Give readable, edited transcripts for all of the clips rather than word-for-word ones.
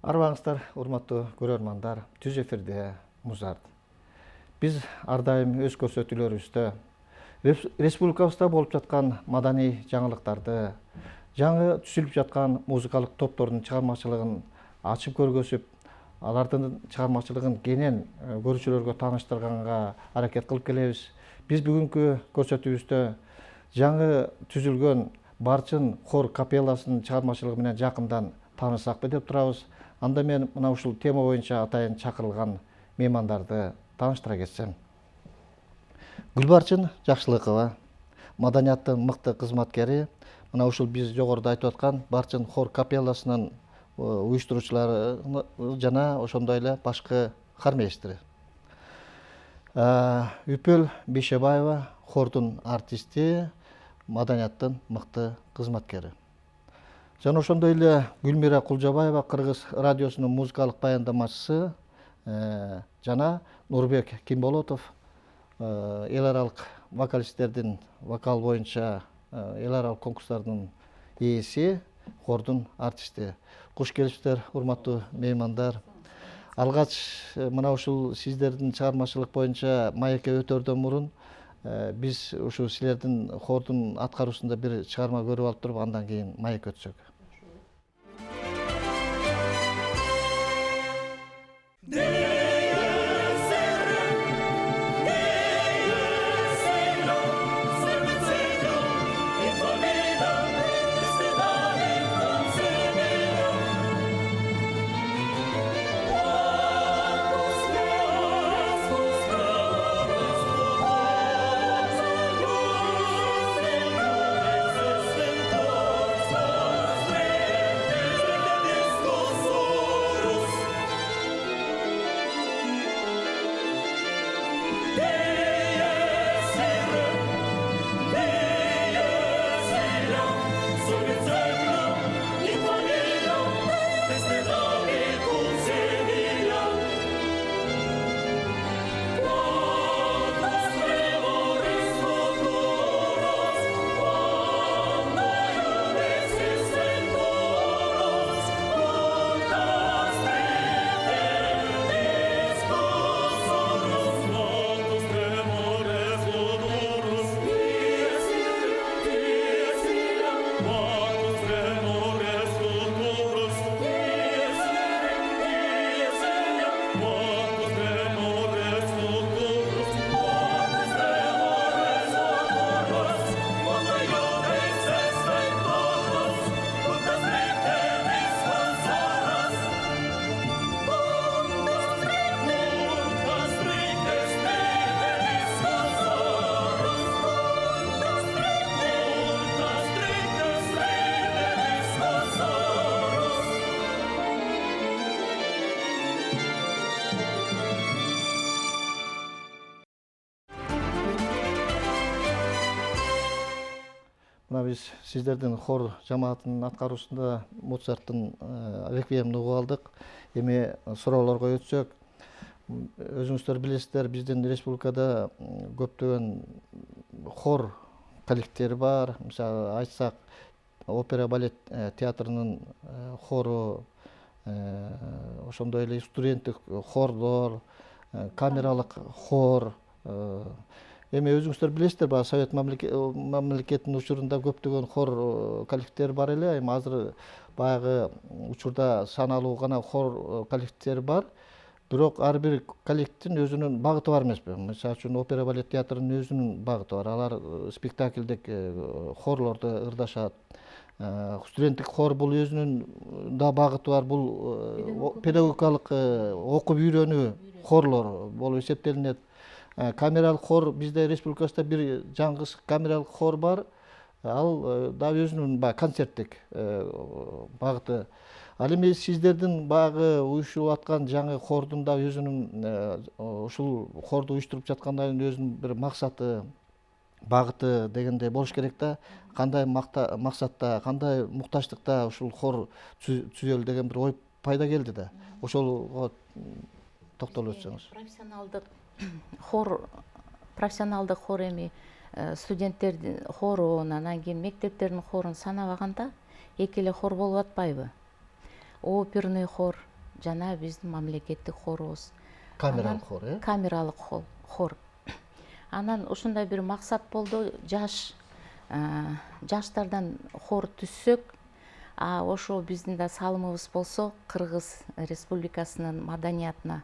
Арбаңыздар, урматтуу көрөрмандар, түз эфирде Музарт. Биз ар дайым өз көрсөтүүлөрүбүздө республикабызда болуп жаткан маданий жаңылыктарды, жаңы түзүлүп жаткан музыкалык топтордун чыгармачылыгын ачып көргөзүп, алардын чыгармачылыгын кенен көрүүчүлөргө тааныштырганга аракет кылып келебиз. Биз бүгүнкү көрсөтүүбүздө жаңы түзүлгөн Барчын хор капелласынын чыгармачылыгы менен жакындан таанышсакпы деп турабыз. Анда мен мына ушул тема боюнча атайын чакырылган меймандарды тааныштыра кетсем. Гүлбарчын Жакшылыкова, маданияттын мыкты кызматкери, мына ушул биз жогоруда айтып аткан Барчын хор капелласынын уюштуруучулары жана ошондой эле башкы хармейстери. Үпөл Бейшебаева, хордун артисти, маданияттын мыкты кызматкери. Жана ошондой эле Гүлмира Кулжабаева, Кыргыз радиосунун музыкалык баяндамачысы, жана Нурбек Кимболотов, эл аралык вокалисттердин вокал боюнча эл аралык конкурстардын ээси, хордун артисти. Куш келипсиздер, урматтуу меймандар. Алгач мына ушул сиздердин чыгармачылык боюнча маекке өтөрдөн мурун биз ушу силердин хордун аткаруусунда бир чыгарма көрүп алып туруп, андан кийин маекке өтсөк. Мына биз сиздердин хор жамаатынын аткаруусунда Моцарттын реквиемин угуп алдык. Эми суроолорго өтсөк, өзүңүздөр билесиздер, биздин республикада көптөгөн хор коллективдери бар. Мисалы айтсак, опера балет театрынын хору, ошондой эле студенттик хорлор, камералык хор. Эми өзүңүздөр билесиздер, баягы Совет мамлекетинин учурунда көптөгөн хор коллективдери бар эле. Эми азыр баягы учурда саналуу гана хор коллективдери бар. Бирок ар бир коллективдин өзүнүн багыты бар эмеспи? Мисалы үчүн опера балет театрынын өзүнүн багыты бар. Алар спектакльдик хорлорду ырдашат. Студенттик хор бул өзүнүн да багыты бар. Бул педагогикалык окуп үйрөнүү хорлор болуп эсептелинет. Камералык хор бизде республикабызда бир жаңгыс камералык хор бар. Ал да өзүнүн концерттик багыты. Ал эми сиздердин баягы уюштуруп аткан жаңы хордун да өзүнүн ушул хорду уюштуруп жаткандан кийин өзүнүн бир максаты, багыты дегендей болуш керек да. Кандай максатта, кандай муктаждыкта ушул хор түзөлү деген бир ой пайда келди да. Ошолго токтолуп өтсөңүз. Профессионалдык хор эми студенттердин хорун, анан кийин мектептердин хорун санабаганда эки эле хор болуп атпайбы? Оперный хор, жана биздин мамлекеттик хорубуз. Камералык хор, Камералык хор. Анан ушундай бир максат болду, жаштардан хор түзсөк, ошо биздин да салымыбыз болсо Кыргыз Республикасынын маданиятына.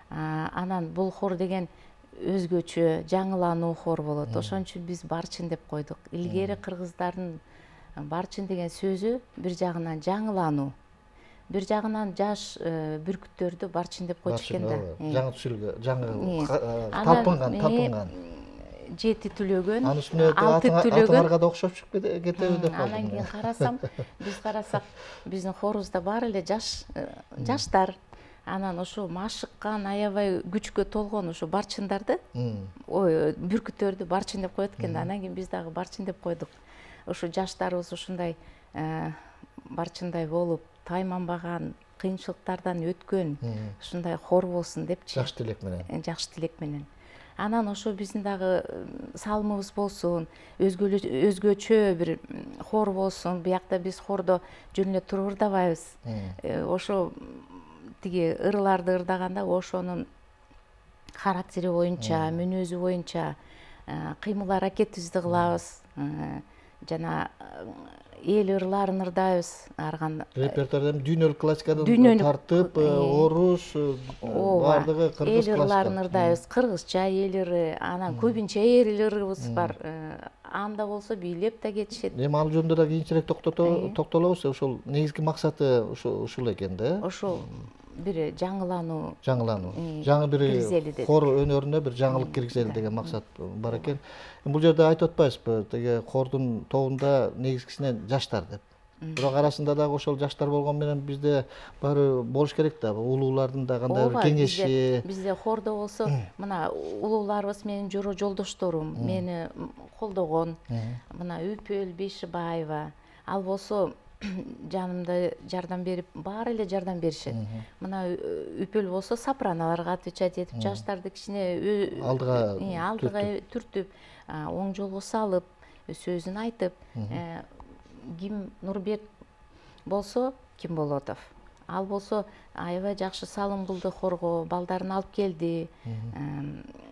Анан бул хор деген өзгөчө, жаңылануу хор болот. Ошон үчүн биз Барчын деп койдук. Илгери кыргыздардын Барчын деген сөзү бир жагынан жаңылануу, бир жагынан жаш бүркүттөрдү Барчын деп койчу экен да. Жаңы түзүлгөн, жаңы талпынган. 7 түлөгөн, Анын үстүнө 6 түлөгөн. атыңарга да окшоп чыгып кетеби деп калдым. Анан кийин карасам, биз карасак, биздин хорубузда баары эле жаштар. Анан ошо машыккан, аябай күчкө толгон ошо барчындарды, бүркүттөрдү Барчын деп коет экен да. Анан кийин биз дагы Барчын деп койдук. Ошо жаштарыбыз ушундай барчындай болуп, тайманбаган, кыйынчылыктардан өткөн ушундай хор болсун депчи. Жакшы тилек менен. Жакшы тилек менен. Анан ошо биздин дагы салымыбыз болсун, өзгөчө бир хор болсун. Биякта биз хордо жөн эле туруп ырдабайбыз. Ошо тиги ырларды ырдаганда ошонун характери боюнча, мүнөзү боюнча кыймыл аракетибизди кылабыз. Жана эл ырларын ырдайбыз. Репертуардан дүйнөлүк классикадан тартып, орус, баардыгы кыргыз эл ырларын ырдайбыз. Кыргызча эл ыры, анан көбүнчө эл ырыбыз бар. Анда болсо бийлеп да кетишет. Эми ал жөнүндө да кийинчерээк токтолобуз. Ошол негизги максаты ушул экен да. Ошол бир жаңылануу. Жаңы бир хор өнөрүнө бир жаңылык киргизели деген максат бар экен. Бул жерде айтып атпайсызбы, теге хордун тобунда негизгисинен жаштар деп. Бирок арасында дагы ошол жаштар болгон менен бизде баары болуш керек да, улуулардын да кандай бир кеңеши. Бизде хордо болсо, мына улууларыбыз менин жолдошторум, мени колдогон, мына Үпөл Бейшибаева, ал болсо жанымда жардам берип, баары эле жардам беришет. Мына Үпөл болсо сопраналарга отвечать этип, жаштарды кичине алдыга түртүп, оң жолго салып, сөзүн айтып, Ким Нурбек болсо, Кимболотов. Ал болсо аябай жакшы салым кылды хорго, балдарын алып келди.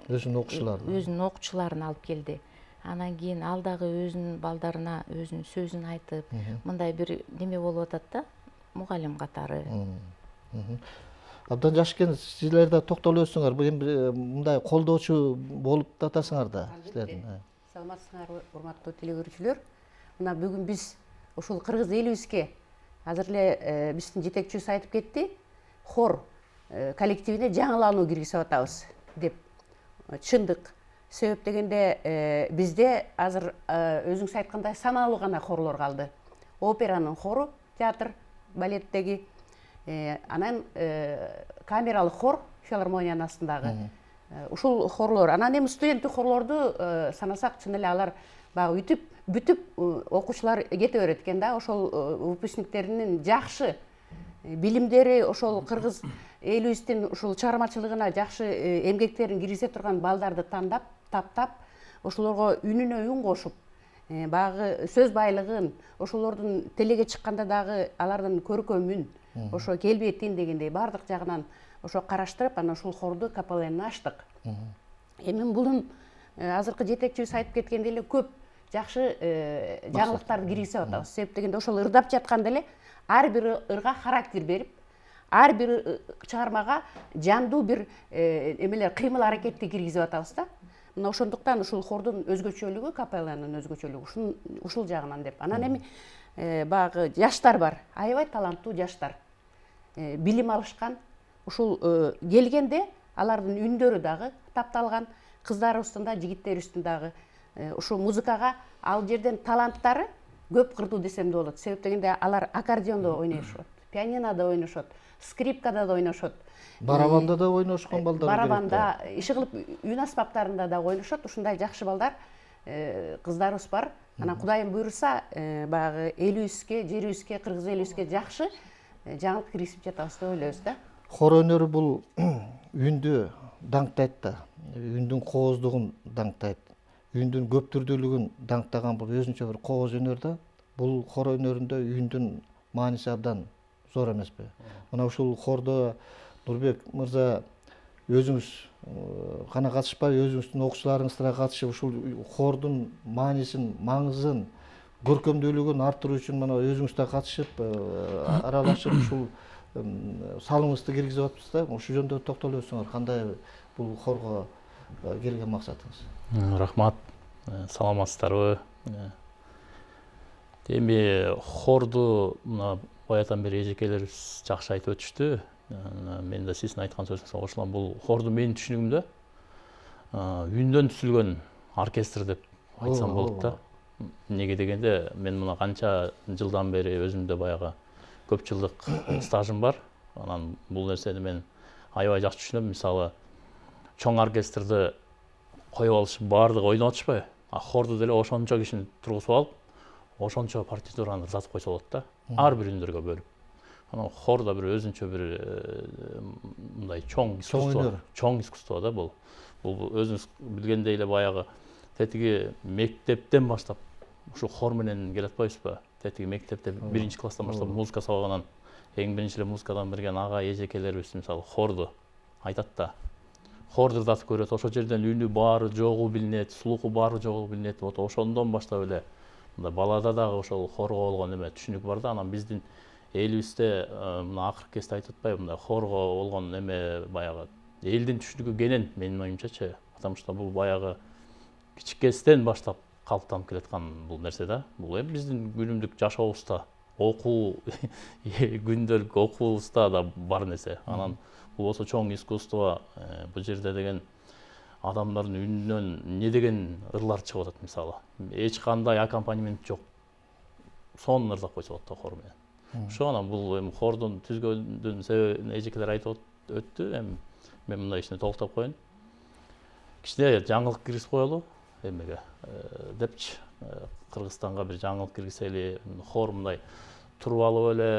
Өзүнүн окуучуларын алып келди. Анан кийин ал дагы өзүнүн балдарына өзүнүн сөзүн айтып, мындай бир неме болуп атат да, мугалим катары. Абдан жакшы экен. Силер да токтолуп өтсөңөр. Бул эми мындай колдоочу болуп атасыңар да силердин. Саламатсыңарбы, урматтуу теле көрүүчүлөр. Мына бүгүн биз ушул кыргыз элибизге азыр эле биздин жетекчибиз айтып кетти, хор коллективине жаңылануу киргизип атабыз деп. Чындык. Себеп дегенде бизде азыр өзүңүз айткандай саналуу гана хорлор калды. Операнын хору, театр, балеттеги, анан камералык хор филармониянын астындагы. Ушул хорлор, анан эми студенттик хорлорду санасак, чын эле алар баягы үтүп, бүтүп окуучулар кете берет экен да. Ошол выпускниктеринин жакшы билимдери, ошол кыргыз элибиздин ушул чыгармачылыгына жакшы эмгектерин киргизе турган балдарды тандап, таптап, ошолорго үнүнө үн кошуп, баягы сөз байлыгын, ошолордун телеге чыкканда дагы алардын көркөмүн, ошо келбетин дегендей баардык жагынан ошо караштырып, анан ушул хорду капелланы ачтык. Эми бунун азыркы жетекчибиз айтып кеткендей эле көп жакшы жаңылыктарды киргизип атабыз. Себеп дегенде ошол ырдап жатканда эле ар бир ырга характер берип, ар бир чыгармага жандуу бир эмелер, кыймыл аракетти киргизип атабыз да. Мына ошондуктан ушул хордун өзгөчөлүгү, капелланын өзгөчөлүгү ушул жагынан деп. Анан эми баягы жаштар бар, аябай таланттуу жаштар. Билим алышкан, ушул келгенде алардын үндөрү дагы тапталган, кыздарыбыздын да, жигиттерибиздин дагы ушул музыкага ал жерден таланттары көп кырдуу десем да болот. Себеп дегенде алар аккордеондо ойношот, пианинода ойношот, скрипкада да ойношот, барабанда да ойношкон балдар. Барабанда, иши кылып үн аспаптарында да ойношот. Ушундай жакшы балдар, кыздарыбыз бар. Анан Кудайым буйруса, баягы элибизге, жерибизге, кыргыз элибизге жакшы жаңылык киргизип жатабыз деп ойлойбуз да. Хор өнөрү бул үндү даңктайт да, үндүн кооздугун даңктайт. Үндүн көп түрдүүлүгүн даңктаган бул өзүнчө бир кооз өнөр да. Бул хор өнөрүндө үндүн мааниси абдан зор эмеспи? Мына ушул хордо Нурбек мырза өзүңүз гана катышпай, өзүңүздүн окуучуларыңыз да катышып, ушул хордун маанисин, маңызын, көркөмдүүлүгүн арттыруу үчүн мына өзүңүз да катышып, аралашып ушул салымыңызды киргизип атыпсыз да. Ушул жөнүндө токтолуп өтсөңөр, кандай бул хорго келген максатыңыз? Рахмат, саламатсыздарбы? Эми хорду мына баягыдан бери эжекелерибиз жакшы айтып өтүштү. Мен да сиздин айткан сөзүңүзгө кошулам. Бул хорду менин түшүнүгүмдө үндөн түзүлгөн оркестр деп айтсам болот да. Неге дегенде, мен мына канча жылдан бери өзүмдө баягы көп жылдык стажым бар. Анан бул нерсени мен аябай жакшы түшүнөм. Мисалы, чоң оркестрди коюп алышып баардыгы ойноп атышпайбы? А хорду деле ошончо кишини тургузуп алып, ошончо партитураны жазып койсо болот да. Ар бир үндөргө бөлүп. Анан хор да бир өзүнчө бир мындай чоң искусство да бул. Бул өзүңүз билгендей эле баягы тетиги мектептен баштап ушу хор менен келе атпайбызбы? Тетиги мектепте 1-класстан баштап музыка сабагынан, эң биринчи эле музыкадан билген ага эжекелерибиз мисалы хорду айтат да. Хор дырдатып көрөт, ошол жерден үнү баары жогу билинет, слуху баары жогу билинет. Вот ошондон баштап эле мындай балада дагы ошол хорго болгон эме түшүнүк бар да. Анан биздин элибизде мына акыркы кезде айтып атпайбы, мындай хорго болгон эме баягы элдин түшүнүгү кенен, менин оюмчачы. Потому что бул баягы кичикестен баштап калыптанып келаткан бул нерсе да. Бул эми биздин күнүмдүк жашообузда, окуу күндөлүк окуубузда да бар нерсе. Анан бул болсо чоң искусство. Бул жерде деген адамдардын үнүнөн не деген ырлар чыгып атат мисалы. Эч кандай аккомпанемент жок. Сонун ырдап койсо болот да хор менен. Ошо анан бул эми хордун түзгөндүн себебин эжекелер айтып өттү. Эми мен мындай ишине толуктап коеюн. Кичине жаңылык киргизип коелу эмеге депчи. Кыргызстанга бир жаңылык киргизели, хор мындай туруп алып эле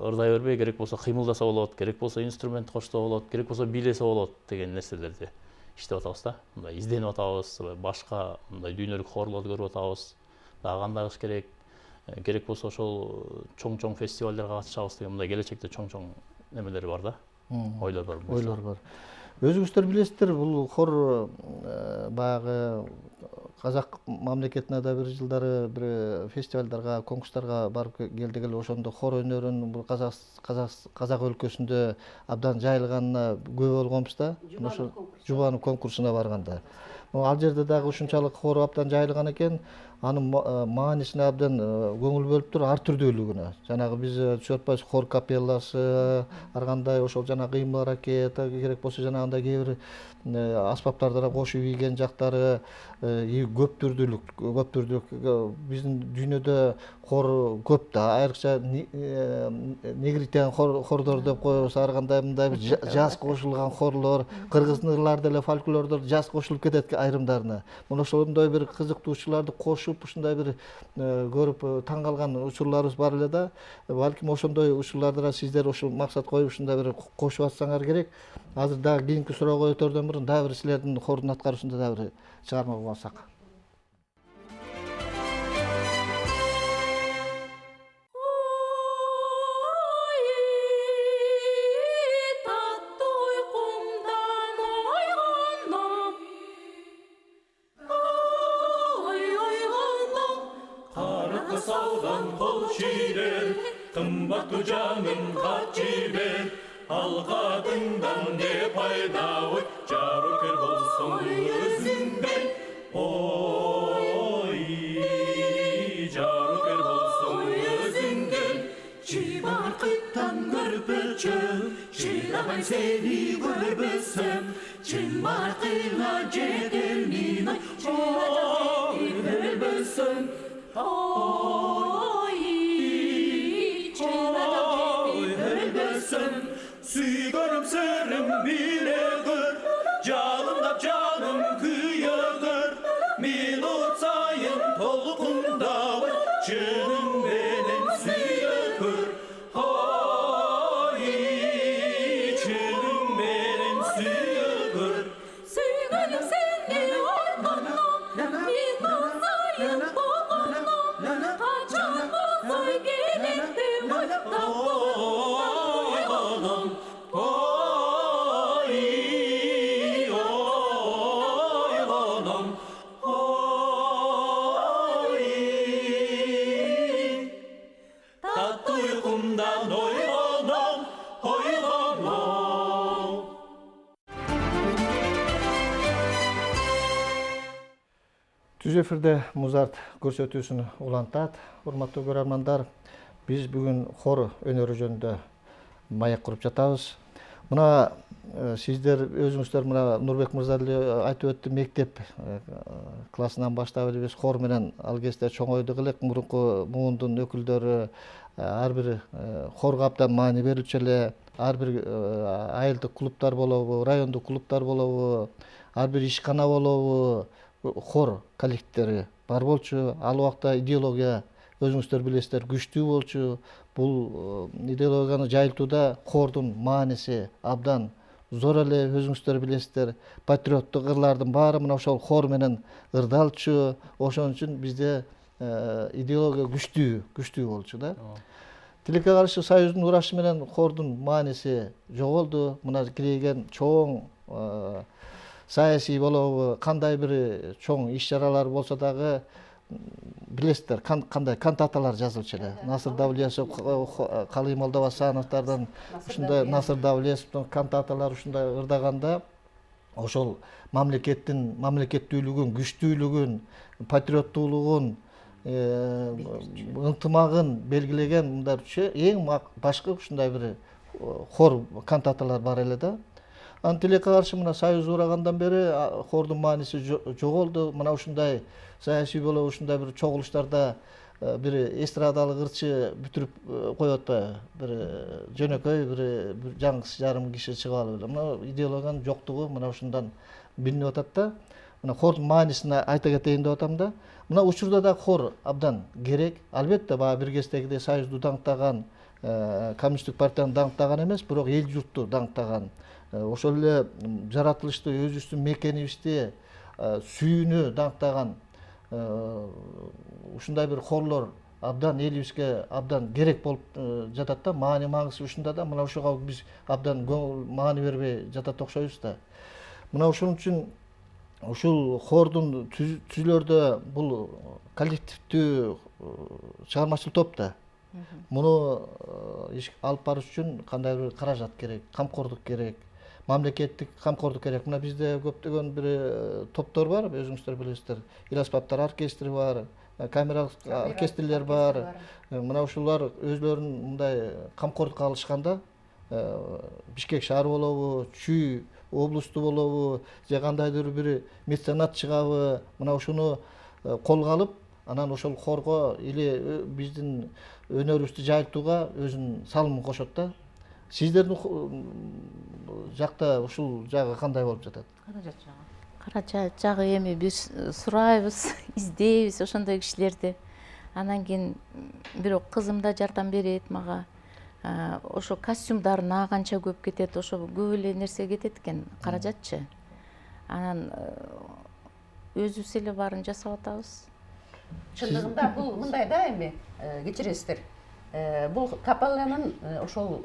ырдай бербей, керек болсо кыймылдаса болот, керек болсо инструмент кошсо болот, керек болсо бийлесе болот деген нерселерди иштеп атабыз да. Мындай изденип атабыз, башка мындай дүйнөлүк хорлорду көрүп атабыз. Дагы кандай кылыш керек? Керек болсо ошол чоң-чоң фестивалдарга катышабыз деген мындай келечекте чоң-чоң немелер бар да. Ойлор бар. Ойлор бар. Өзүңүздөр билесиздер, бул хор баягы казак мамлекетине да бир жылдары бир фестивалдарга, конкурстарга барып келдик эле. Ошондо хор өнөрүнүн бул казак өлкөсүндө абдан жайылганына күбө болгонбуз да. Ошо Жубанов конкурсуна барганда. Ал жерде дагы ушунчалык хор абдан жайылган экен. Анын маанисине абдан көңүл бөлүптүр, ар түрдүүлүгүнө. Жанагы биз түшүп атпайбыз, хор капелласы, ар кандай ошол жана кыймыл аракет, керек болсо жанагындай кээ бир аспаптарды да кошуп ийген жактары, көп түрдүүлүк. Биздин дүйнөдө хор көп да, айрыкча негритян хордор деп коебуз, ар кандай мындай бир жаз кошулган хорлор, кыргыздын ырлары деле фольклордор жаз кошулуп кетет айрымдарына. Мына ошондой бир кызыктуучуларды кошуп, ушундай бир көрүп таң калган учурларыбыз бар эле да. Балким ошондой учурларды да сиздер ушул максат коюп ушундай бир кошуп атсаңар керек. Азыр дагы кийинки суроого өтөрдөн мурун дагы бир силердин хордун аткаруусунда дагы бир чыгарма угуп алсак. Кымбаттуу жаным качы бер, алгадыңдан не пайда, ой, жарыкер болсоң өзүң бер. Ой, жарыкер болсоң өзүң бер. Чыбаркыттан көрпөчө, чыйлаган сени көрбөсөм, чымбаркыга жетелмин, ой, көрбөсөм. Süygönüm sürüm bilegir, Calımdap canım kıyıgır, Minut sayın tolkunda, Çınım benim süygür. Oy, çınım benim süygür. Süygönüm seni ormanım, Minut sayın tolkunda, Kaçan olsay gerektim, Түз эфирде Музарт көрсөтүүсүн улантат. Урматтуу көрөрмандар, биз бүгүн хор өнөрү жөнүндө маек куруп жатабыз. Мына сиздер өзүңүздөр мына Нурбек мырза деле айтып өттү, мектеп классынан баштап эле биз хор менен ал кезде чоңойдук элек. Мурунку муундун өкүлдөрү ар бир хорго абдан маани берүүчү эле. Ар бир айылдык клубтар болобу, райондук клубтар болобу, ар бир ишкана болобу, хор коллективдери бар болчу. Ал убакта идеология өзүңүздөр билесиздер күчтүү болчу. Бул идеологияны жайылтууда хордун мааниси абдан зор эле, өзүңүздөр билесиздер. Патриоттук ырлардын баары мына ошол хор менен ырдалчу. Ошон үчүн бизде идеология күчтүү болчу да. Тилекке каршы Союздун урашы менен хордун мааниси жоголду. Мына кирейген чоң саясий болобу, кандай бир чоң иш-чаралар болсо дагы билесиздер, кандай кантаталар жазылчу эле. Насыр Давлесов, Калый Молдобасановдордон, ушундай Насыр Давлесовдун кантаталары ушундай ырдаганда ошол мамлекеттүүлүгүн, күчтүүлүгүн, патриоттуулугун, ынтымагын белгилеген мындайчы эң башкы ушундай бир хор кантаталар бар эле да. Анан тилекке каршы мына Союз урагандан бери хордун мааниси жоголду. Мына ушундай саясий болобу, ушундай бир чогулуштарда бир эстрадалык ырчы бүтүрүп коюп атпайбы? Бир жөнөкөй бир жаңгыс жарым киши чыгып алып эле. Мына идеологиянын жоктугу мына ушундан билинип атат да. Мына хордун маанисин айта кетейин деп атам да. Мына учурда да хор абдан керек. Албетте баягы бир кездегидей Союзду даңктаган, коммунисттик партияны даңктаган эмес, бирок эл журтту даңктаган. Ошол эле жаратылышты, өзүбүздүн мекенибизди сүйүүнү даңктаган ушундай бир хорлор абдан элибизге абдан керек болуп жатат да. Мааниси ушунда да. Мына ошого биз абдан маани бербей жатат окшойбуз да. Мына ошон үчүн ушул хордун түзүлөрдө бул коллективдүү чыгармачыл топ да. Муну алып барыш үчүн кандай бир каражат керек, камкордук керек, мамлекеттик камкордук керек. Мына бизде көптөгөн бир топтор бар, өзүңүздөр билесиздер. Эл аспаптар оркестри бар, камералык оркестрлер бар. Мына ушулар өзлөрүн мындай камкордукка алышканда Бишкек шаары болобу, Чүй облусту болобу, же кандайдыр бир меценат чыгабы, мына ушуну колго алып, анан ошол хорго или биздин өнөрүбүздү жайылтууга өзүнүн салымын кошот да. Сиздердин жакта ушул жагы кандай болуп жатат? Каражат жагы эми биз сурайбыз, издейбиз ошондой кишилерди. Анан кийин бирок кызым да жардам берет мага. Ошо костюмдарына канча көп кетет, ошо көп эле нерсе кетет экен, каражатчы. Анан өзүбүз эле баарын жасап атабыз. Чындыгында бул мындай да эми, кечиресиздер. Бул капелланын ошол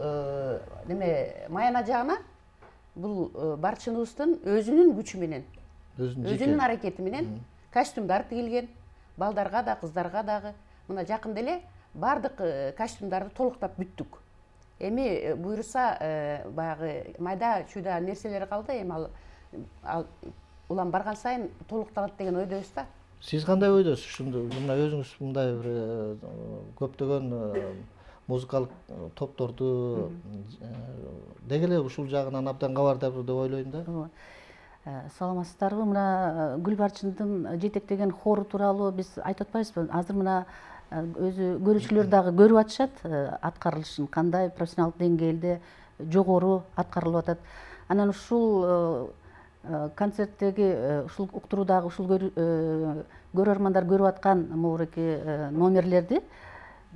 неме маяна жагына бул барчыныбыздын өзүнүн күчү менен, өзүнүн аракети менен костюмдар тигилген, балдарга да, кыздарга дагы. Мына жакында эле бардык костюмдарды толуктап бүттүк. Эми буйруса баягы майда чүйда нерселер калды, эми ал улам барган сайын толукталат деген ойдобуз да. Сиз кандай ойдосуз? Ушунду мына өзүңүз мындай бир көптөгөн музыкалык топторду деги эле ушул жагынан абдан кабардarbыр деп ойлойм да. Саламатсыздарбы? Мына Гүлбарчындын жетектеген хору тууралуу биз айтып атпайбызбы? Азыр мына өзү көрүүчүлөр дагы көрүп атышат, аткарылышын кандай профессионалдык деңгээлде жогору аткарылып атат. Анан ушул концерттеги ушул уктуруудагы ушул көрөрмандар көрүп аткан могуреки номерлерди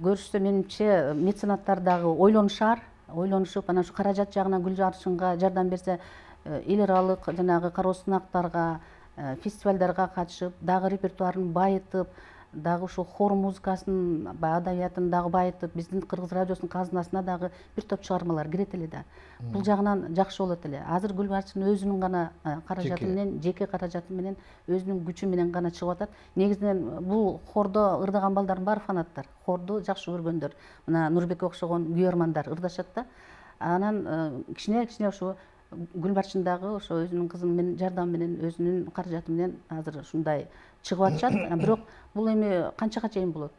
көрүшсө, менимче меценаттар дагы ойлонушуп, анан ушу каражат жагынан Гүлбарчынга жардам берсе, эл аралык жанагы кароо сынактарга, фестивалдарга катышып, дагы репертуарын байытып, дагы ушул хор музыкасынын адабиятын дагы байытып, биздин Кыргыз радиосунун казынасына дагы бир топ чыгармалар кирет эле да. Бул жагынан жакшы болот эле. Азыр Гүлбарчын өзүнүн гана каражаты менен, жеке каражаты менен, өзүнүн күчү менен гана чыгып атат. Негизинен бул хордо ырдаган балдардын баары фанаттар, хорду жакшы көргөндөр. Мына Нурбекке окшогон күйөрмандар ырдашат да. Анан кичине ошо Гүлбарчын дагы ошо өзүнүн кызынын жардамы менен, өзүнүн каражаты менен азыр ушундай чыгып атышат. Бирок бул эми канчага чейин болот?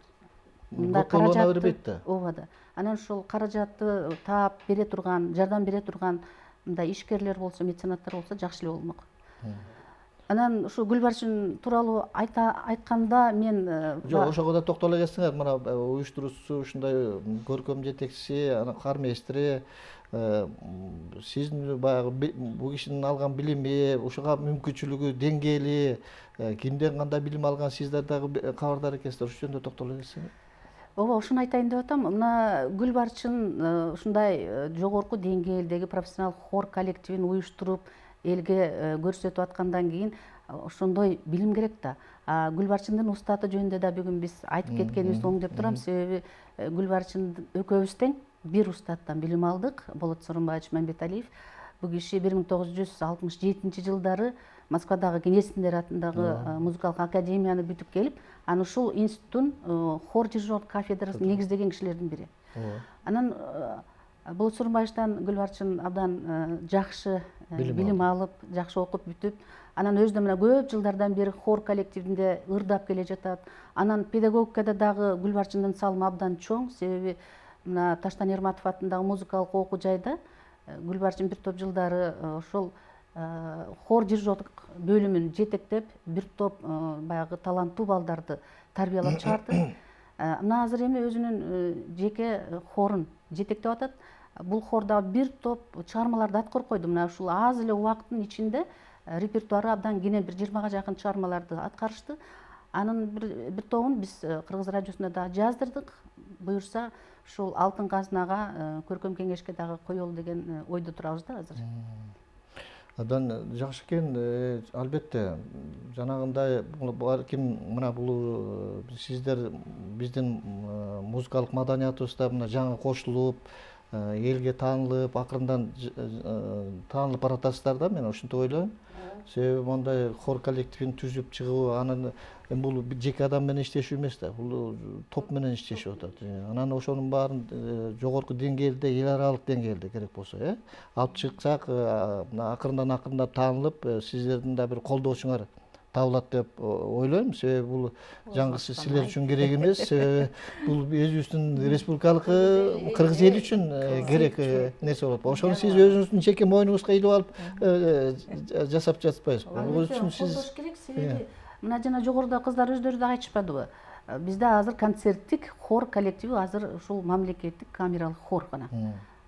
Мындай Көп болуна каражатты бербейт да. ооба да. Анан ушул каражатты таап бере турган, жардам бере турган мындай ишкерлер болсо, меценаттар болсо жакшы эле болмок. Анан ушу Гүлбарчын тууралуу айтканда мен Жок, ошого да токтоло кетсеңер. Мына уюштуруучусу ушундай көркөм жетекчиси, анан карместри, сиздин баягы бул кишинин алган билими, ушуга мүмкүнчүлүгү, деңгээли, кимден кандай билим алган, сиздер дагы кабардар экенсиздер. Ушул жөнүндө токтоло кетсеңер. ооба, ушуну айтайын деп атам. Мына Гүлбарчын ушундай жогорку деңгээлдеги профессионал хор коллективин уюштуруп, элге көрсөтүп аткандан кийин ошондой билим керек да. Гүлбарчындын устаты жөнүндө да бүгүн биз айтып кеткенибизди оңдоп турам. Себеби Гүлбарчын экөөбүз тең бир устаттан билим алдык. Болот Сооронбаевич Мамбеталиев. Бул киши 1967 жылдары Москвадагы Кенесиндер атындагы музыкалык академияны бүтүп келип, анан ушул институттун хор дирижер кафедрасын негиздеген кишилердин бири. Анан Болот Сооронбаевичтан Гүлбарчын абдан жакшы билим алып, жакшы окуп бүтүп, анан өзү мына көп жылдардан бери хор коллективинде ырдап келе жатат. Анан педагогикада дагы Гүлбарчындын салымы абдан чоң. Себеби мына Таштан Эрматов атындагы музыкалык окуу жайда Гүлбарчын бир топ жылдары ошол хор дирижерлик бөлүмүн жетектеп, бир топ баягы таланттуу балдарды тарбиялап чыгарды. Мына азыр эми өзүнүн жеке хорун жетектеп атат. Бул хорда бир топ чыгармаларды аткарып койду. Мына ушул аз эле убакыттын ичинде репертуары абдан кенен, бир 20га жакын чыгармаларды аткарышты. Анын бир тобун биз Кыргыз радиосунда да жаздырдык. Буюрса, ушул Алтын казнага көркөм кеңешке дагы коелу деген ойдо турабыз да азыр. Абдан жакшы экен, албетте. Жанагындай балким мына бул сиздер биздин музыкалык маданиятыбызда мына жаңы кошулуп, элге таанылып, акырындан таанылып баратасыздар да, мен ушинтип ойлойм. Себеби мондай хор коллективин түзүп чыгуу, анан бул жеке адам менен иштешүү эмес да, бул топ менен иштешип атат. Анан ошонун баарын жогорку деңгээлде, эл аралык деңгээлде керек болсо, алып чыксак, акырындан таанылып, сиздердин да бир колдоочуңар табылат деп ойлойм. Себеби бул жаңгысы силер үчүн керек эмес. Себеби бул өзүбүздүн республикалык кыргыз эли үчүн керек нерсе болот. Ошону сиз өзүңүздүн жеке мойнуңузга илип алып жасап жатпайсызбы? Бул үчүн сиз колдош керек. Себеби мына жана жогоруда кыздар өздөрү да айтышпадыбы? Бизде азыр концерттик хор коллективи азыр ушул мамлекеттик камералык хор гана.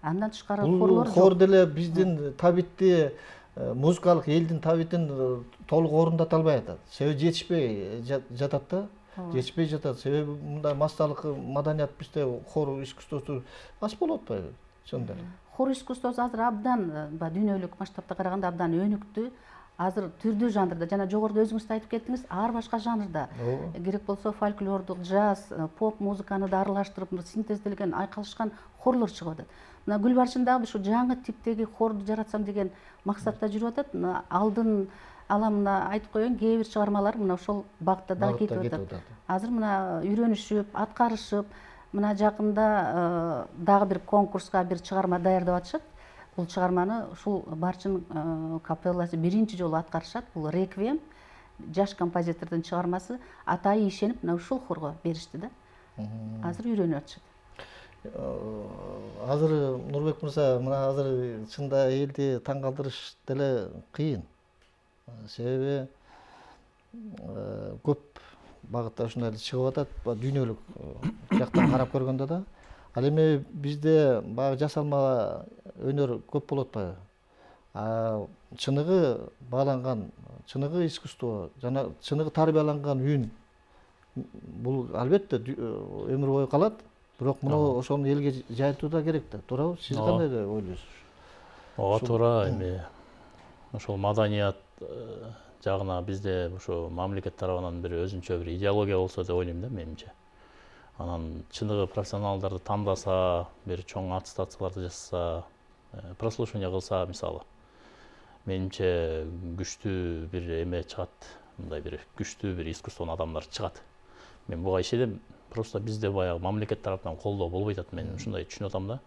Андан тышкары хорлор жок. Хор деле биздин табитти, музыкалык элдин табитин толук орундата албай атат. Себеби жетишпей жатат да. Жетишпей жатат. Себеби мындай массалык маданият бизде хор искусствосу аз болуп атпайбы? Ошондой. Хор искусствосу азыр абдан дүйнөлүк масштабта караганда абдан өнүктү. Азыр түрдүү жанрда, жана жогоруда өзүңүз да айтып кеттиңиз, ар башка жанрда. Керек болсо фольклордук, джаз, поп музыканы да аралаштырып, синтезделген, айкалышкан хорлор чыгып атат. Мына Гүлбарчын дагы ушу жаңы типтеги хорду жаратсам деген максатта жүрүп атат. Алдын ала мына айтып коеюн, кээ бир чыгармалар мына ошол багытта да кетип атат. Азыр мына үйрөнүшүп, аткарышып, мына жакында дагы бир конкурска бир чыгарма даярдап атышат. Бул чыгарманы ушул Барчын капелласы биринчи жолу аткарышат. Бул реквием, жаш композитордун чыгармасы. Атайы ишенип мына ушул хорго беришти да. Азыр үйрөнүп атышат. Азыр Нурбек мырза, мына азыр чында элди таң калтырыш деле кыйын. Себеби көп багытта ушундай чыгып атат, дүйнөлүк жактан карап көргөндө да. Ал эми бизде баягы жасалма өнөр көп болуп атпайбы? Чыныгы бааланган, чыныгы искусство, жана чыныгы тарбияланган үн бул албетте өмүр бою калат. Бирок муну ошону элге жайылтуу да керек да, туурабы? Сиз кандай ойлойсуз? Ооба, туура. Эми ошол маданият жагына бизде ошо мамлекет тарабынан бир өзүнчө бир идеология болсо деп ойлойм да, менимче. Анан чыныгы профессионалдарды тандаса, бир чоң аттестацияларды жасаса, прослушивание кылса, мисалы, менимче күчтүү бир эме чыгат, мындай бир күчтүү бир искусствонун адамдар чыгат. Мен буга ишенем. Просто бизде баягы мамлекет тараптан колдоо болбой атат, мен ушундай түшүнүп атам да.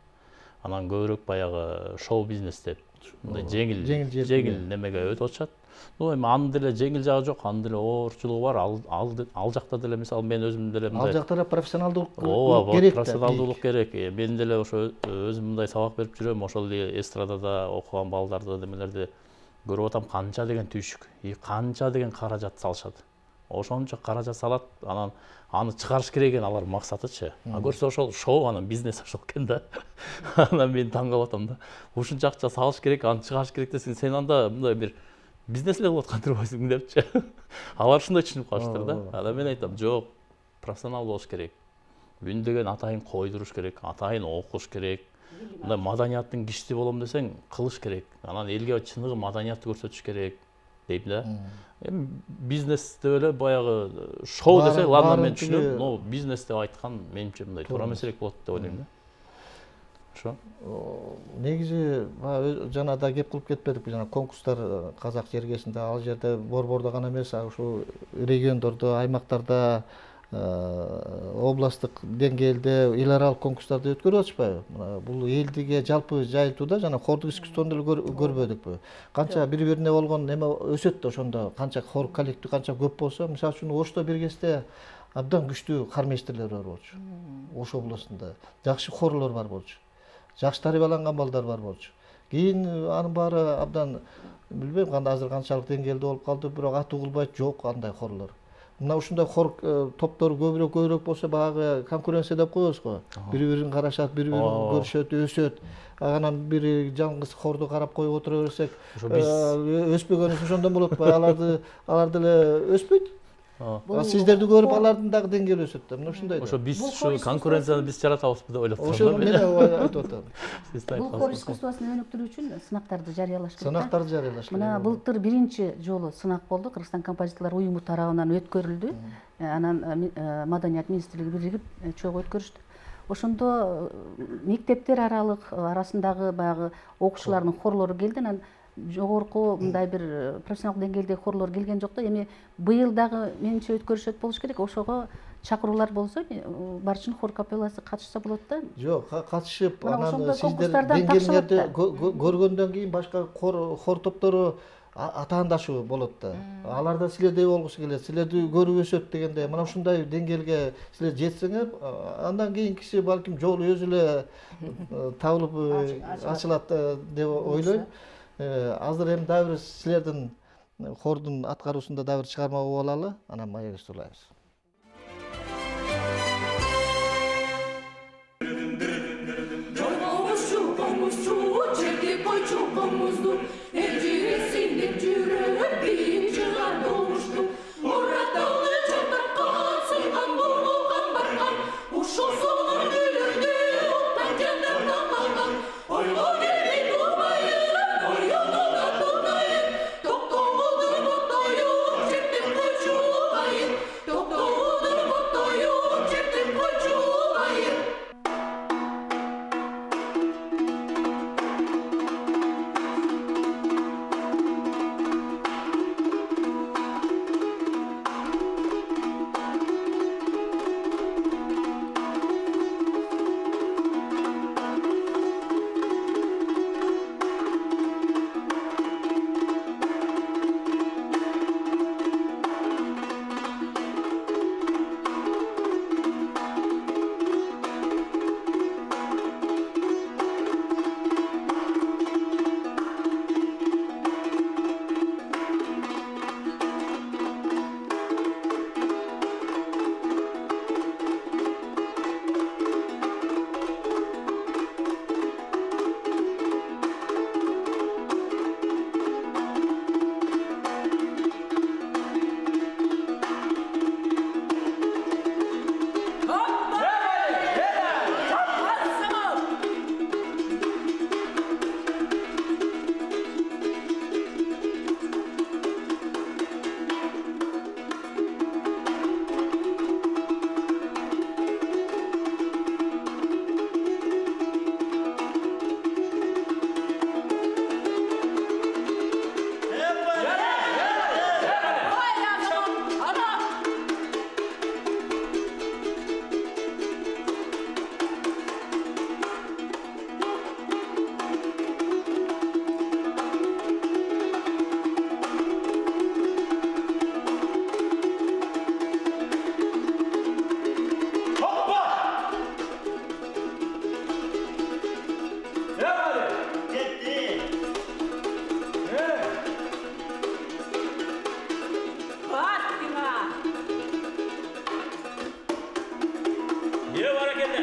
анан көбүрөөк баягы шоу бизнес деп мындай жеңил жеңил жеңил немеге өтүп атышат. Эми анын деле жеңил жагы жок, анын деле оорчулугу бар. Ал жакта деле мисалы мен өзүм деле ал жакта да профессионалдуулук керек да. Профессионалдуулук керек. Мен деле ошо өзүм мындай сабак берип жүрөм, ошол эле эстрадада окуган балдарды демелерди көрүп атам, канча деген түйшүк, канча деген каражат салышат. Ошончо каражат салат, анан аны чыгарыш керек экен алар максатычы. Көрсө ошол шоу, анан бизнес ошол экен да. Анан мен таң калып атам да. Ушунча акча салыш керек, аны чыгарыш керек десең, сен анда мындай бир бизнес эле кылып аткан турбайсың депчи. Алар ушундай түшүнүп калыштыр да. Анан мен айтам, жок, профессионал болуш керек. Үн деген атайын койдуруш керек, атайын окуш керек. Мындай маданияттын кишиси болом десең, кылыш керек. Анан элге чыныгы маданиятты көрсөтүш керек дейм да. Эми бизнес деп эле баягы шоу десе, ладно мен түшүнөм, но бизнес деп айткан менимче мындай туура эмесирээк болот деп ойлойм да. Ошо. Негизи жана да кеп кылып кетпедик, жана конкурстар Казак жергесинде, ал жерде борбордо гана эмес, ушул региондордо, аймактарда, областтык деңгээлде эл аралык конкурстарды өткөрүп атышпайбы? Бул элдиге жалпы жайылтууда жана хордук искусствону деле көрбөдүкпү? Канча бири-бирине болгон эме өсөт да ошондо, канча хор коллектив канча көп болсо, мисалы үчүн Ошто биргесте абдан күчтүү кармейстерлер бар болчу. Ош областында жакшы хорлор бар болчу. Жакшы тарбияланган балдар бар болчу. Кийин анын баары абдан билбейм кандай азыр канчалык деңгээлде болуп калды, бирок аты угулбайт, жок андай хорлор. Мына ушундай хор топтор көбүрөөк болсо, баягы конкуренция деп коебуз го. Бири-бирин карашат, бири-бирин көрүшөт, өсөт. Анан бири жалгыз хорду карап коюп отура берсек, өспөгөнүбүз ошондон болот го. Алар деле өспөйт. Сиздерди көрүп алардын дагы деңгээли өсөт да. Мына ушундай. Ошо биз ушу конкуренцияны биз жаратабызбы деп ойлоп турам. Ошо мен айтып атам. Бул хор искусствосун өнүктүрүү үчүн сынактарды жарыялаш керек. Сынактарды жарыялаш керек. Мына былтыр биринчи жолу сынак болду, Кыргызстан композиторлор уюму тарабынан өткөрүлдү. Анан Маданият министрлиги биригип чогуу өткөрүштү. Ошондо мектептер арасындагы баягы окуучулардын хорлору келди. Анан жогорку мындай бир профессионалдык деңгээлдеги хорлор келген жок да. Эми быйыл дагы менимче өткөрүшөт болуш керек. Ошого чакыруулар болсо, бар үчүн хор капелласы катышса болот да. Жок, катышып, анан сиздер деңгээлиңерди көргөндөн кийин башка хор топтору атаандашуу болот да. Алар да силердей болгусу келет, силерди көрүп өсөт дегенде, мына ушундай деңгээлге силер жетсеңер, андан кийинкиси балким жолу өзү эле табылып ачылат деп ойлойм. Азыр эми дагы бир силердин хордун аткаруусунда дагы бир чыгарма угуп алалы, анан маек устулайбыз. Doktor баракелде.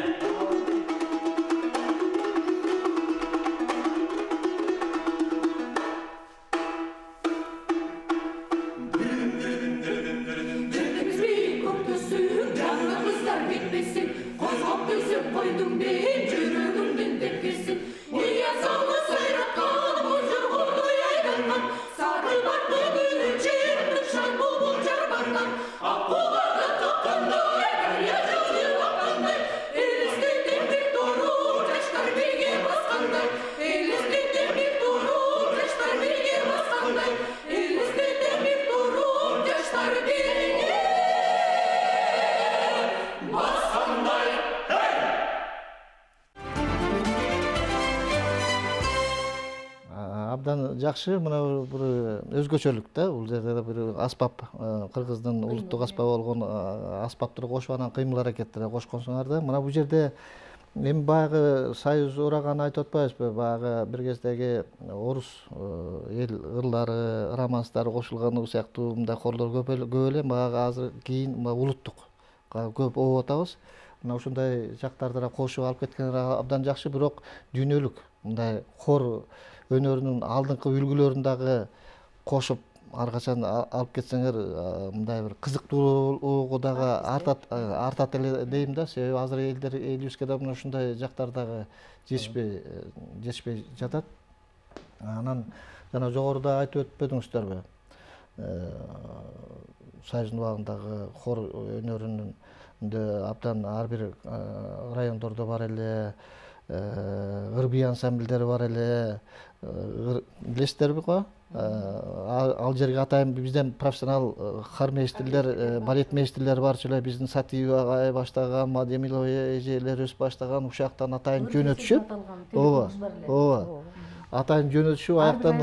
Cennetimiz bir kokusu, canımızlar bitmesin. Kozgop gözüm koydum değil, yürüdümden tepkisin. Niye sağlı sayraktan, burcu kurdu yaygandan. Sarı baklı gülücük, nıkşan bulbul çarbandan. Akbularda takkanda, eğer yaşadı vakanda. Elistinde bir doğru, taşlar bilge baskanda. Elistinde bir doğru, taşlar bilge baskanda. Elistinde bir doğru, taşlar bilge baskanda. Абдан жакшы, мына бир өзгөчөлүк да, бул жерде да бир аспап, кыргыздын улуттук аспабы болгон аспаптарды кошуп анан кыймыл аракеттерди кошконсуңар да. Мына бул жерде эми баягы союз ураганы айтып атпайбызбы? Баягы бир кездеги орус эл ырлары, романстары кошулган сыяктуу мындай хорлор көп эле, баягы азыр кийин улуттук көп оп атабыз. Мына ушундай жактарды да кошуп алып кеткен абдан жакшы, бирок дүйнөлүк мындай хор өнөрүнүн алдыңкы үлгүлөрүн дагы кошуп ар качан алып кетсеңер мындай бир кызыктуулугу дагы артат эле дейм да. Себеби азыр элибизге да мына ушундай жактар дагы жетишпей жатат. Анан жана жогоруда айтып өтпөдүңүздөрбү? Союздун убагындагы хор өнөрүнүн абдан ар бир райондордо бар эле, ырбий ансамбльдери бар эле. Билесиздерби го? Ал жерге атайын бизден профессионал хор мейстерлер, балет мейстерлери барчу эле. Биздин Сатиева агай баштаган, Мадемилова эжелерибиз баштаган ушактан атайын жөнөтүшүп, ооба. Атайын жөнөтүшүп, аяктан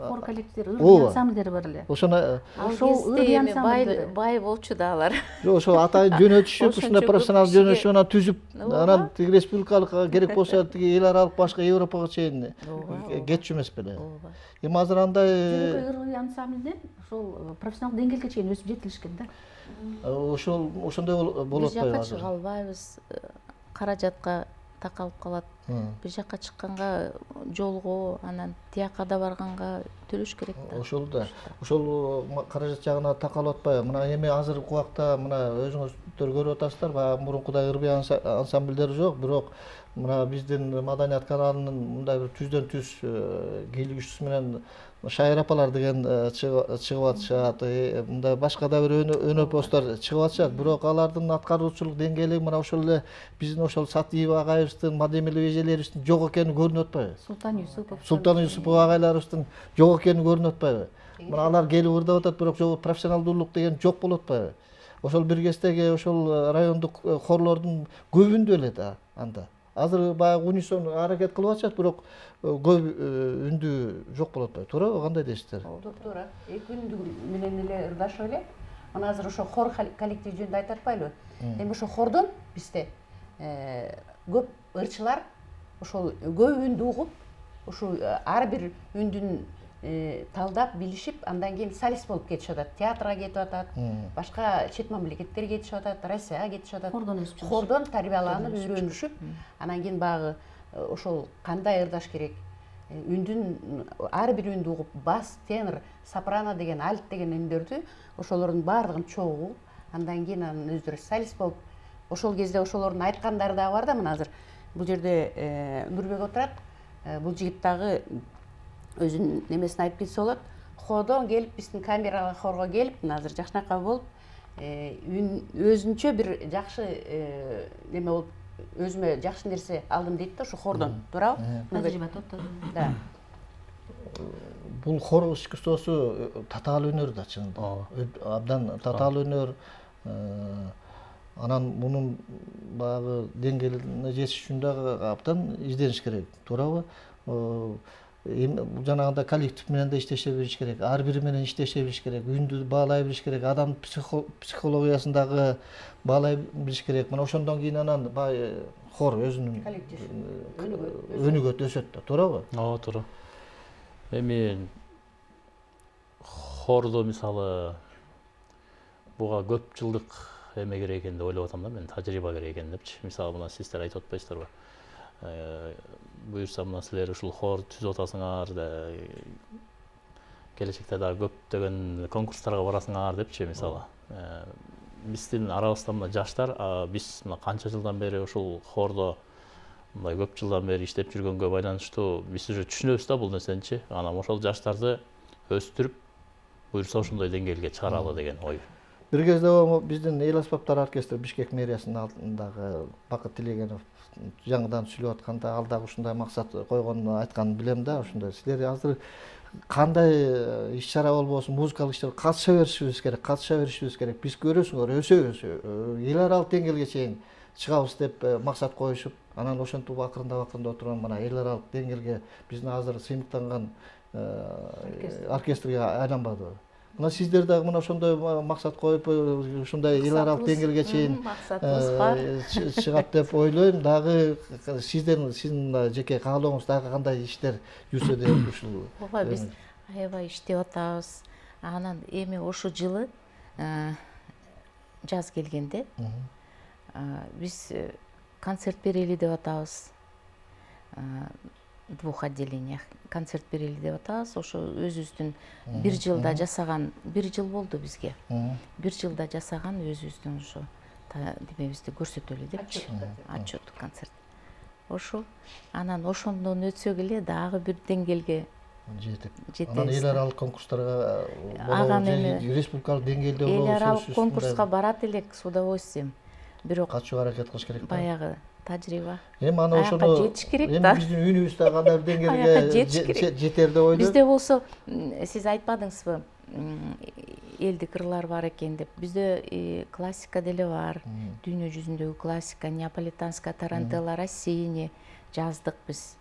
хор коллективдери, ырбий ансамбльдери бар эле. Ошону Ошол ырбий ансамбль бай болчу да алар. ошо атайын жөнөтүшүп, ушундай профессионал жөнөтүшүп анан түзүп, анан тиги республикалык керек болсо тиги эл аралык башка Европага чейин кетчү эмес беле. Эми азыр андай ырбий ансамбльден ошол профессионалдык деңгээлге чейин өсүп жетилишкен да. ошондой болуп Биз жакка атпайбы чыга азыр? албайбыз, каражатка такалып калат. Бир жакка чыкканга жолго, анан тияка да барганга төлөш керек да. Ошол да. Ошол каражат жагына такалып атпайбы? Мына эми азыркы убакта мына өзүңүздөр көрүп атасыздар, баягы мурункудай ырбий ансамбльдери жок, бирок мына биздин Маданият каналынын мындай бир түздөн түз кийлигичүүсү менен Шайыр апалар деген чыгып атышат, мындай башка да бир өнөпөстөр чыгып атышат, бирок алардын аткаруучулук деңгээли мына ошол эле биздин ошол Сатиева агайыбыздын, Мадемилова эжелерибиздин жок экени көрүнүп атпайбы? Султан Юсупов агайларыбыздын жок экени көрүнүп атпайбы? Мына алар келип ырдап атат, бирок профессионалдуулук деген жок болуп атпайбы? Ошол бир кездеги ошол райондук хорлордун көбүндө эле да анда. Азыр баягы унисон аракет кылып атышат, бирок көп үндүү жок болуп атпайбы? Туурабы? Кандай дейсиздер? Туура. Эки үндүү менен эле ырдашып эле. Мына азыр ошо хор коллектив жөнүндө айтып атпайлыбы? Эми ошо хордон бизде көп ырчылар ошол көп үндү угуп, ушул ар бир үндүн талдап билишип, андан кийин солист болуп кетишип атат. Театрга кетип атат, башка чет мамлекеттерге кетишип атат, Россияга кетишип атат. Хордон тарбияланып, үйрөнүшүп, анан кийин багы ошол кандай ырдаш керек, үндүн ар бир үндү угуп, бас, тенор, сопрано деген, альт деген үндөрдү ошолордун баардыгын чогуу, андан кийин анын өздөрү солист болуп, ошол кезде ошолордун айткандары дагы бар да. Мына азыр бул жерде Нурбек отурат, бул жигит дагы өзүнүн немесин айтып кетсе болот. Ходон келип, биздин камералык хорго келип, мына азыр жакшынакай болуп, өзүнчө бир жакшы неме болуп, өзүмө жакшы нерсе алдым дейт да, ошо хордон. Туурабы? Да. Бул хор искусствосу татаал өнөр да чынында. Абдан татаал өнөр. Анан мунун баягы деңгээлине жетиш үчүн дагы абдан издениш керек. Туурабы? Жанагындай коллектив менен да иштеше билиш керек, ар бири менен иштеше билиш керек, үндү баалай билиш керек, адамдын психологиясын дагы баалай билиш керек. Мына ошондон кийин анан хор өзүнүн өнүгөт, өсөт да, туурабы? Ооба, туура. Эми хордо мисалы буга көп жылдык эме керек экен деп ойлоп атам да, мен тажрыйба керек экен депчи. Мисалы мына сиздер айтып атпайсыздарбы? Буюрса мына силер ушул хор түзүп атасыңар да, келечекте дагы көптөгөн конкурстарга барасыңар депчи мисалы. Биздин арабызда мына жаштар, биз мына канча жылдан бери ушул хордо мындай көп жылдан бери иштеп жүргөнгө байланыштуу биз уже түшүнөбүз да бул нерсеничи. Анан ошол жаштарды өстүрүп, буюрса ошондой деңгээлге чыгаралы деген ой. Бир кезде биздин эл аспаптар оркестри Бишкек мэриясынын алдындагы Бакыт Тилегенов жаңыдан сүйлөп атканда ал дагы ушундай максат койгонун айтканын билем да. Ошондой силер азыр кандай иш чара болбосун музыкалык иштер катыша беришибиз керек. Биз көрөсүңөр өсөбүз, эл аралык деңгээлге чейин чыгабыз деп максат коюшуп, анан ошентип акырындап отуруп мына эл аралык деңгээлге биздин азыр сыймыктанган оркестрге айланбадыбы? Мына сиздер дагы мына ошондой максат коюп, ушундай эл аралык деңгээлге чейин максатыбыз бар. Чыгат деп ойлойм. Дагы сиздин жеке каалооңуз дагы кандай иштер жүрсө деп ушул. Ооба, биз аябай иштеп атабыз. Анан эми ошо жылы жаз келгенде биз концерт берели деп атабыз. Двух отделениях концерт берели деп атабыз. Ошо өзүбүздүн бир жылда жасаган, бир жыл болду бизге. Бир жылда жасаган өзүбүздүн ошо демебизди көрсөтөлү депчи. Отчеттук концерт. Ошо анан ошондон өтсөк эле дагы бир деңгээлге жетебиз. Анан эл аралык конкурстарга Аган эми республикалык деңгээлде болобу? Эл аралык конкурска барат элек с удовольствием. Бирок катышууга аракет кылыш керек да. Баягы тажрыйба. Эми аны ошону жетиш керек да. Эми биздин үнүбүз да кандай бир деңгээлге жетер деп ойлойм. Бизде болсо сиз айтпадыңызбы, элдик ырлар бар экен деп. Бизде классика деле бар. Дүйнө жүзүндөгү классика, неаполитанская тарантелла, Россини жаздык биз.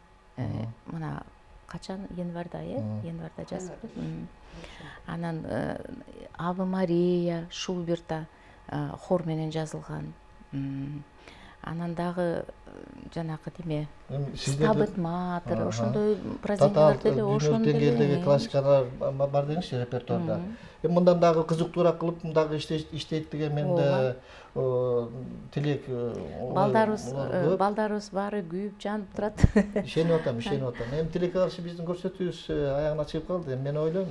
Мына качан январда, январда жаздык. Анан Ave Мария, Шуберта хор менен жазылган. Анан дагы жанакы деме Стабыт Матер, ошондой произведениялар деле ошондой деңгээлдеги классикалар бар деңизчи репертуарда. Эми мындан дагы кызыктуураак кылып мындагы иштейт деген менде тилек. Балдарыбыз баары күйүп жанып турат. Ишенип атам. Эми тилекке каршы биздин көрсөтүүбүз аягына чыгып калды. Мен ойлойм,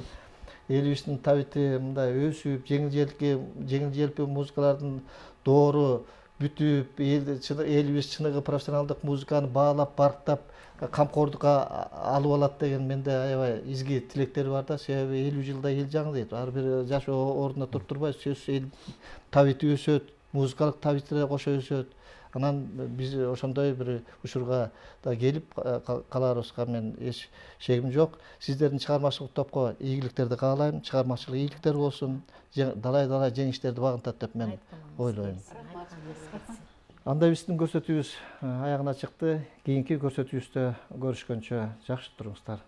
элибиздин табити мындай өсүп, жеңил желпи музыкалардын доору бүтүп, элибиз чыныгы профессионалдык музыканы баалап, барктап, камкордукка алып алат деген менде аябай изги тилектер бар да. Себеби 50 жылда эл жаңылайт. Ар бир жаш ордуна туруп турбайт. Сөзсүз эл табити өсөт, музыкалык табиттер кошо өсөт. Анан биз ошондой бир учурга да келип калаарыбызга мен эч шегим жок. Сиздердин чыгармачылык топко ийгиликтерди каалайм. Чыгармачылык ийгиликтер болсун. Далай жеңиштерди багынтат деп мен ойлойм. Анда биздин көрсөтүүбүз аягына чыкты. Кийинки көрсөтүүбүздө көрүшкөнчө жакшы туруңуздар.